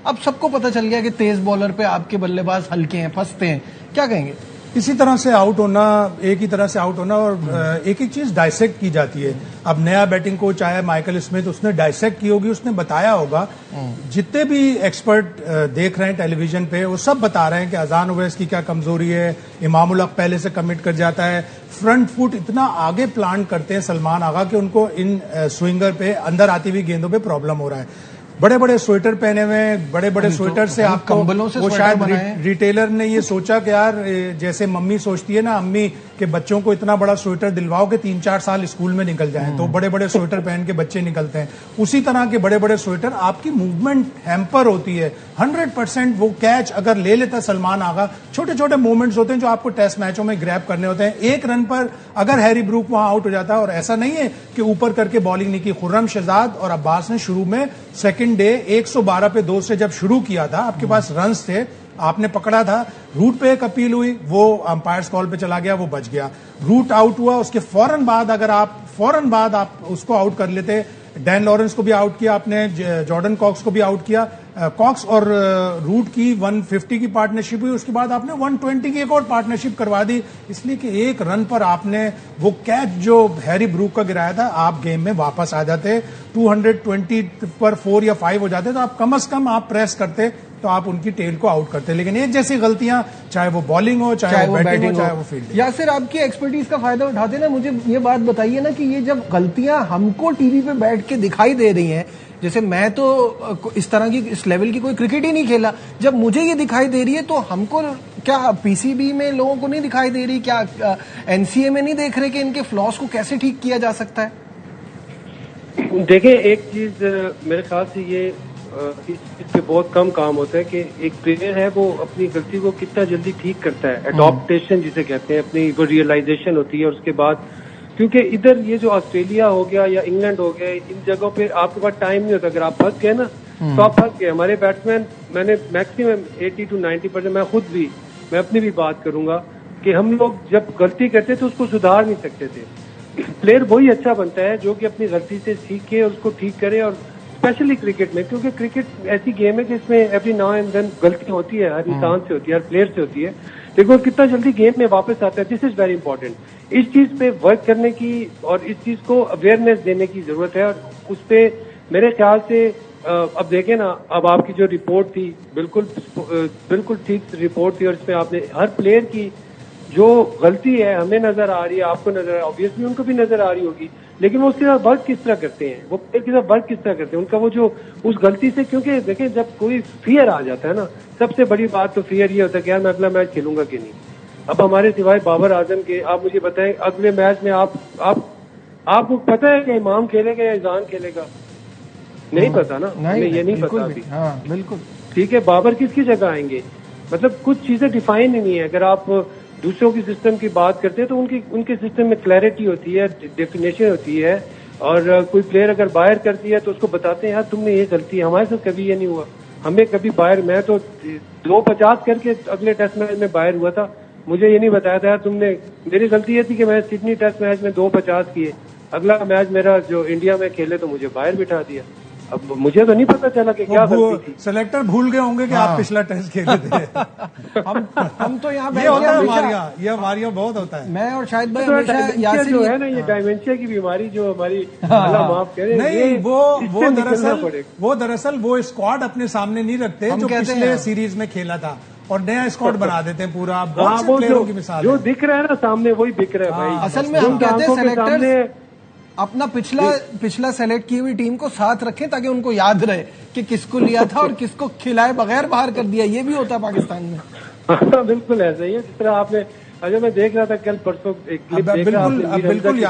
अब सबको पता चल गया कि तेज बॉलर पे आपके बल्लेबाज हल्के हैं, फंसते हैं, क्या कहेंगे? इसी तरह से आउट होना, एक ही तरह से आउट होना, और एक एक चीज डाइसेक्ट की जाती है। अब नया बैटिंग कोच आया माइकल स्मिथ, उसने डाइसेक्ट की होगी, उसने बताया होगा। जितने भी एक्सपर्ट देख रहे हैं टेलीविजन पे, वो सब बता रहे हैं कि अजान ओवैस की क्या कमजोरी है, इमामुल हक पहले से कमिट कर जाता है, फ्रंट फुट इतना आगे प्लांट करते हैं सलमान आगा कि उनको इन स्विंगर पे अंदर आती हुई गेंदों पे प्रॉब्लम हो रहा है। बड़े बड़े स्वेटर पहने हुए, बड़े बड़े स्वेटर से आपको, वो शायद रिटेलर ने ये सोचा कि यार जैसे मम्मी सोचती है ना, अम्मी के बच्चों को इतना बड़ा स्वेटर दिलवाओ कि 3-4 साल स्कूल में निकल जाएं, तो बड़े बड़े स्वेटर पहन के बच्चे निकलते हैं। उसी तरह के बड़े बड़े स्वेटर, आपकी मूवमेंट हैम्पर होती है। 100% वो कैच अगर ले लेता सलमान आगा, छोटे छोटे मूवमेंट्स होते हैं जो आपको टेस्ट मैचों में ग्रैब करने होते हैं। एक रन पर अगर हैरी ब्रूक वहां आउट हो जाता है, और ऐसा नहीं है कि ऊपर करके बॉलिंग नहीं की, खुर्रम शहजाद और अब्बास ने शुरू में सेकंड डे 112 पे 2 से जब शुरू किया था, आपके पास रन्स थे, आपने पकड़ा था, रूट पे एक अपील हुई, वो अंपायर्स कॉल पे चला गया, वो बच गया। रूट आउट हुआ, उसके फौरन बाद अगर आप उसको आउट कर लेते, डैन लॉरेंस को भी आउट किया आपने, जॉर्डन कॉक्स को भी आउट किया, कॉक्स और रूट की 150 की पार्टनरशिप हुई, उसके बाद आपने 120 की एक और पार्टनरशिप करवा दी, इसलिए कि एक रन पर आपने वो कैच जो हैरी ब्रूक का गिराया था, आप गेम में वापस आ जाते। 220 पर 4 या 5 हो जाते, तो आप कम से कम आप प्रेस करते, तो आप उनकी टेल को आउट करते। लेकिन एक जैसी गलतियां, चाहे वो बॉलिंग हो, चाहे वो बैटिंग हो, चाहे वो फील्डिंग। या फिर आपकी एक्सपर्टीज का फायदा उठाते ना, मुझे ये बात बताइए ना कि ये जब गलतियां हमको टीवी पे बैठ के दिखाई दे रही हैं, जैसे मैं तो इस तरह की, इस लेवल की कोई क्रिकेट ही नहीं खेला, जब मुझे ये दिखाई दे रही है तो हमको क्या पीसीबी में लोगों को नहीं दिखाई दे रही, क्या एनसीए में नहीं देख रहे कि इनके फ्लॉस को कैसे ठीक किया जा सकता है? देखिए, एक चीज मेरे ख्याल से ये इस पे बहुत कम काम होता है कि एक प्लेयर है वो अपनी गलती को कितना जल्दी ठीक करता है। एडॉप्टेशन जिसे कहते हैं, अपनी वो रियलाइजेशन होती है। और उसके बाद, क्योंकि इधर ये जो ऑस्ट्रेलिया हो गया या इंग्लैंड हो गया, इन जगहों पे आपके पास टाइम नहीं होता। अगर आप फंस गए ना, तो आप फंस गए। हमारे बैट्समैन, मैंने मैक्सिमम 80 to 90%, मैं खुद भी, मैं अपनी भी बात करूंगा कि हम लोग जब गलती करते तो उसको सुधार नहीं सकते थे। प्लेयर वही अच्छा बनता है जो कि अपनी गलती से सीखे और उसको ठीक करे। और स्पेशली क्रिकेट में, क्योंकि क्रिकेट ऐसी गेम है जिसमें एवरी नाउ एंड देन गलती होती है, हर इंसान से होती है, हर प्लेयर से होती है, लेकिन वो कितना जल्दी गेम में वापस आता है, दिस इज वेरी इंपॉर्टेंट। इस चीज पे वर्क करने की और इस चीज को अवेयरनेस देने की जरूरत है। और उस पे मेरे ख्याल से अब देखें ना, अब आपकी जो रिपोर्ट थी बिल्कुल ठीक रिपोर्ट थी, और इसमें आपने हर प्लेयर की जो गलती है हमें नजर आ रही है, आपको नजर आ रही है, ऑब्वियसली उनको भी नजर आ रही होगी, लेकिन वो उसके साथ वर्क किस तरह करते हैं, वो प्लेयर के साथ वर्क किस तरह करते हैं, उनका वो जो उस गलती से, क्योंकि देखें जब कोई फियर आ जाता है ना, सबसे बड़ी बात तो फियर ये होता है कि यार मैं अगला मैच खेलूंगा कि नहीं। अब हमारे सिवाय बाबर आजम के, आप मुझे बताएं अगले मैच में आपको पता है कि इमाम खेलेगा या इजान खेलेगा? नहीं पता ना, हमें ये नहीं पता अभी। हाँ, बिल्कुल ठीक है, बाबर किसकी जगह आएंगे? मतलब कुछ चीजें डिफाइन ही नहीं है। अगर आप दूसरों की सिस्टम की बात करते हैं तो उनके सिस्टम में क्लैरिटी होती है, डेफिनेशन होती है। और कोई प्लेयर अगर बाहर करती है तो उसको बताते हैं यार तुमने ये गलती है। हमारे साथ कभी ये नहीं हुआ, हमें कभी बाहर, मैं तो 250 करके अगले टेस्ट मैच में बाहर हुआ था, मुझे ये नहीं बताया था यार तुमने, मेरी गलती ये थी कि मैं सिडनी टेस्ट मैच में 250 किए, अगला मैच मेरा जो इंडिया में खेले तो मुझे बाहर बिठा दिया। अब मुझे तो नहीं पता चला कि क्या गलती थी। सेलेक्टर भूल गए होंगे कि आप पिछला टेस्ट खेले थे। हम तो यहाँ ये होता है, ये हमारे यहाँ बहुत होता है। मैं और शायद भाई हमेशा जो है ना, ये डायमेंशिया की बीमारी जो हमारी, अल्लाह माफ करे, नहीं वो दरअसल वो स्क्वाड अपने सामने नहीं रखते जो पिछले सीरीज में खेला था, और नया स्क्वाड बना देते हैं पूरा। बहुत से प्लेयरों की मिसाल जो दिख रहा है ना सामने, वही दिख रहा है भाई। असल में हम कहते हैं सेलेक्टर अपना पिछला सेलेक्ट की हुई टीम को साथ रखें ताकि उनको याद रहे कि किसको लिया था और किसको खिलाए बगैर बाहर कर दिया। ये भी होता है पाकिस्तान में। बिल्कुल ऐसा ही है, जिस तरह आपने, अगर मैं देख रहा था कल परसों एक क्लिप देख रहा था, बिल्कुल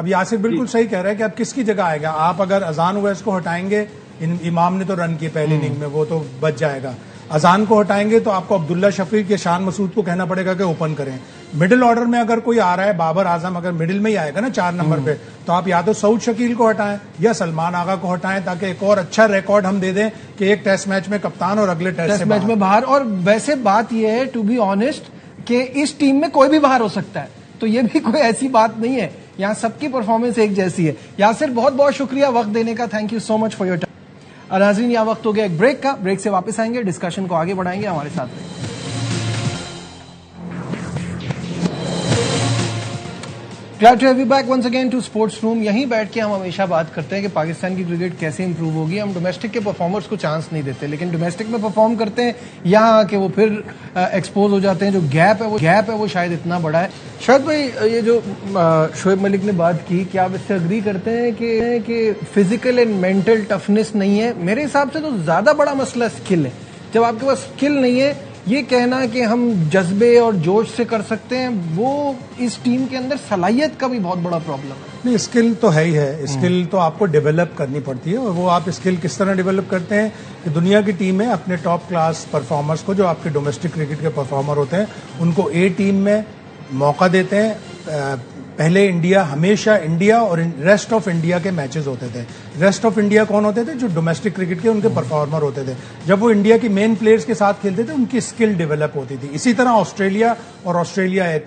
यासिर बिल्कुल सही कह रहा है कि अब किसकी जगह आएगा। आप अगर अजान ओवैस को हटाएंगे, इमाम ने तो रन किए पहली इनिंग में, वो तो बच जाएगा। अजान को हटाएंगे तो आपको अब्दुल्ला शफीक या शान मसूद को कहना पड़ेगा कि ओपन करें। मिडिल ऑर्डर में अगर कोई आ रहा है, बाबर आजम अगर मिडिल में ही आएगा ना 4 नंबर पे, तो आप या तो सऊद शकील को हटाएं या सलमान आगा को हटाएं, ताकि एक और अच्छा रिकॉर्ड हम दे दें कि एक टेस्ट मैच में कप्तान और अगले टेस्ट मैच में बाहर। और वैसे बात यह है, टू बी ऑनेस्ट, कि इस टीम में कोई भी बाहर हो सकता है, तो ये भी कोई ऐसी बात नहीं है। यहाँ सबकी परफॉर्मेंस एक जैसी है। यासिर, बहुत बहुत शुक्रिया वक्त देने का, thank you so much for your time. नाज़रीन, यहाँ वक्त हो गया एक ब्रेक का। ब्रेक से वापस आएंगे, डिस्कशन को आगे बढ़ाएंगे, हमारे साथ रहिए। Glad to have you back once again to Sports Room। यहीं बैठ के हम हमेशा बात करते हैं कि पाकिस्तान की क्रिकेट कैसे इंप्रूव होगी। हम डोमेस्टिक के परफॉर्मर्स को चांस नहीं देते, लेकिन डोमेस्टिक में परफॉर्म करते हैं, यहाँ आके वो फिर एक्सपोज हो जाते हैं। जो गैप है वो शायद इतना बड़ा है। शायद भाई, ये जो शोएब मलिक ने बात की, क्या आप इससे अग्री करते हैं कि फिजिकल एंड मेंटल टफनेस नहीं है? मेरे हिसाब से तो ज्यादा बड़ा मसला स्किल है। जब आपके पास स्किल नहीं है, ये कहना कि हम जज्बे और जोश से कर सकते हैं, वो इस टीम के अंदर सलाहियत का भी बहुत बड़ा प्रॉब्लम है। नहीं, स्किल तो है ही है। स्किल तो आपको डेवलप करनी पड़ती है, और वो आप स्किल किस तरह डेवलप करते हैं कि दुनिया की टीमें अपने टॉप क्लास परफॉर्मर्स को, जो आपके डोमेस्टिक क्रिकेट के परफॉर्मर होते हैं, उनको ए टीम में मौका देते हैं। पहले हमेशा इंडिया और रेस्ट ऑफ इंडिया के मैचेस होते थे। रेस्ट ऑफ इंडिया कौन होते थे? जो डोमेस्टिक क्रिकेट के उनके परफॉर्मर होते थे। जब वो इंडिया की मेन प्लेयर्स के साथ खेलते थे, उनकी स्किल डेवलप होती थी। इसी तरह ऑस्ट्रेलिया है।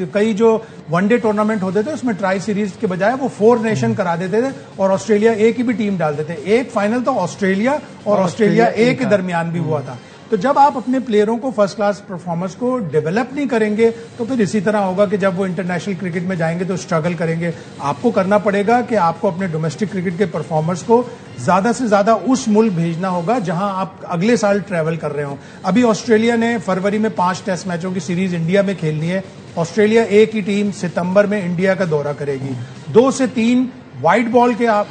कई जो वनडे टूर्नामेंट होते थे, उसमें ट्राई सीरीज के बजाय वो 4 नेशन करा देते थे, और ऑस्ट्रेलिया एक ही भी टीम डाल देते। एक फाइनल तो ऑस्ट्रेलिया और ऑस्ट्रेलिया ए के दरमियान भी हुआ था। तो जब आप अपने प्लेयरों को, फर्स्ट क्लास परफॉर्मर्स को डेवलप नहीं करेंगे, तो फिर इसी तरह होगा कि जब वो इंटरनेशनल क्रिकेट में जाएंगे तो स्ट्रगल करेंगे। आपको करना पड़ेगा कि आपको अपने डोमेस्टिक क्रिकेट के परफॉर्मर्स को ज्यादा से ज्यादा उस मुल्क भेजना होगा जहां आप अगले साल ट्रैवल कर रहे हो। अभी ऑस्ट्रेलिया ने फरवरी में 5 टेस्ट मैचों की सीरीज इंडिया में खेलनी है। ऑस्ट्रेलिया ए की टीम सितंबर में इंडिया का दौरा करेगी। 2 से 3 व्हाइट बॉल के आप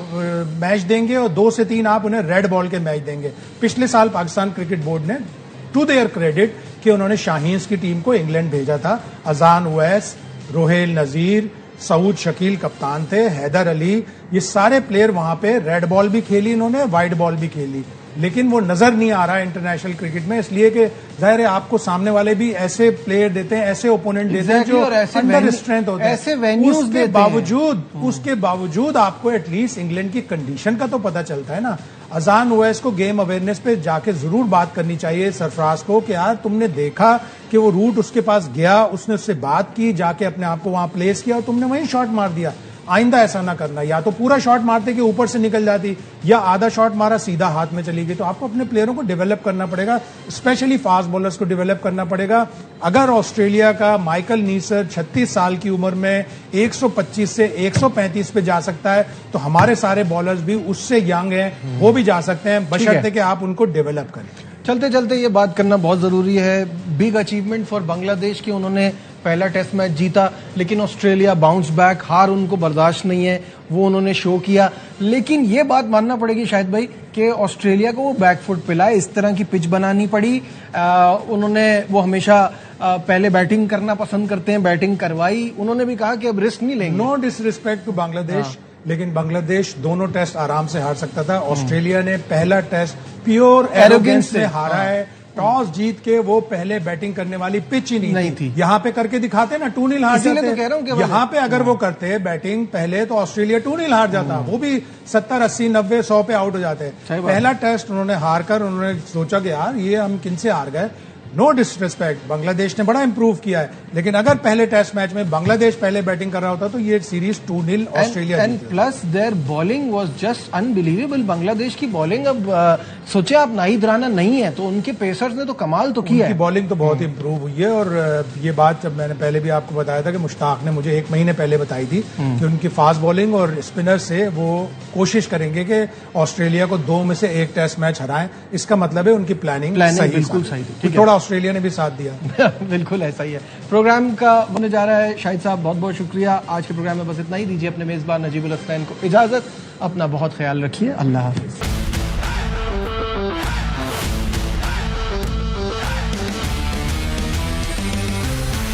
मैच देंगे, और 2 से 3 आप उन्हें रेड बॉल के मैच देंगे। पिछले साल पाकिस्तान क्रिकेट बोर्ड ने, टू देयर क्रेडिट, कि उन्होंने शाहीन्स की टीम को इंग्लैंड भेजा था। अजान उवैस, रोहेल नजीर, सऊद शकील कप्तान थे, हैदर अली, ये सारे प्लेयर वहां पे रेड बॉल भी खेली इन्होंने, व्हाइट बॉल भी खेली। लेकिन वो नजर नहीं आ रहा है इंटरनेशनल क्रिकेट में, इसलिए कि जाहिर है आपको सामने वाले भी ऐसे प्लेयर देते हैं, ऐसे ओपोनेंट देते हैं जो अंडर स्ट्रेंथ होते हैं। ऐसे वेन्यूज उसके बावजूद आपको एटलीस्ट इंग्लैंड की कंडीशन का तो पता चलता है ना। अजान उवैस को गेम अवेयरनेस पे जाके जरूर बात करनी चाहिए सरफराज को, कि यार तुमने देखा कि वो रूट उसके पास गया, उसने उससे बात की, जाके अपने आप को वहां प्लेस किया, और तुमने वहीं शॉट मार दिया। आइंदा ऐसा ना करना। या तो पूरा शॉट मारते कि ऊपर से निकल जाती, या आधा शॉट मारा सीधा हाथ में चली गई। तो आपको अपने प्लेयरों को डेवलप करना पड़ेगा, स्पेशली फास्ट बॉलर्स को डेवलप करना पड़ेगा। अगर ऑस्ट्रेलिया का माइकल नीसर 36 साल की उम्र में 125 से 135 पे जा सकता है, तो हमारे सारे बॉलर्स भी उससे यंग हैं, वो भी जा सकते हैं, बशर्ते कि आप उनको डेवलप करें। चलते चलते ये बात करना बहुत जरूरी है, बिग अचीवमेंट फॉर बांग्लादेश की। उन्होंने पहला टेस्ट मैच जीता, लेकिन ऑस्ट्रेलिया बाउंस बैक, हार उनको बर्दाश्त नहीं है, वो उन्होंने शो किया। लेकिन ये बात मानना पड़ेगी शायद भाई कि ऑस्ट्रेलिया को वो बैकफुट पिला है, इस तरह की पिच बनानी पड़ी। वो हमेशा पहले बैटिंग करना पसंद करते हैं, बैटिंग करवाई। उन्होंने भी कहा कि अब रिस्क नहीं लेंगे। नो डिसरिस्पेक्ट टू बांग्लादेश, लेकिन बांग्लादेश दोनों टेस्ट आराम से हार सकता था। ऑस्ट्रेलिया ने पहला टेस्ट प्योर एरोगेंस से हारा है। टॉस जीत के वो पहले बैटिंग करने वाली पिच ही नहीं थी। यहाँ पे करके दिखाते ना 2-0 हार जाते। तो कह रहा हूं कि यहाँ पे अगर वो करते बैटिंग पहले, तो ऑस्ट्रेलिया 2-0 हार जाता। वो भी 70, 80, 90, 100 पे आउट हो जाते। पहला टेस्ट उन्होंने हार कर उन्होंने सोचा कि यार ये हम किनसे हार गए। नो डिसरिस्पेक्ट, बांग्लादेश ने बड़ा इंप्रूव किया है, लेकिन अगर पहले टेस्ट मैच में बांग्लादेश पहले बैटिंग कर रहा होता तो ये series 2-0 Australia. And plus their bowling was just unbelievable. Bangladesh की बॉलिंग, अब सोचे आप नाहिद राना नहीं है तो उनके पेसर्स ने तो कमाल तो किया है। उनकी बॉलिंग तो बहुत इंप्रूव हुई है। और ये बात जब मैंने पहले भी आपको बताया था कि मुश्ताक ने मुझे 1 महीने पहले बताई थी कि उनकी फास्ट बॉलिंग और स्पिनर से वो कोशिश करेंगे कि ऑस्ट्रेलिया को 2 में से 1 टेस्ट मैच हराएं। इसका मतलब है उनकी प्लानिंग बिल्कुल सही थी। थोड़ा ऑस्ट्रेलिया ने भी साथ दिया। बिल्कुल ऐसा ही है। प्रोग्राम का होने जा रहा है। शाहिद साहब बहुत बहुत शुक्रिया। आज के प्रोग्राम में बस इतना ही। दीजिए अपने मेजबान नजीबुल हसनैन को इजाजत। अपना बहुत ख्याल रखिए। अल्लाह हाफिज।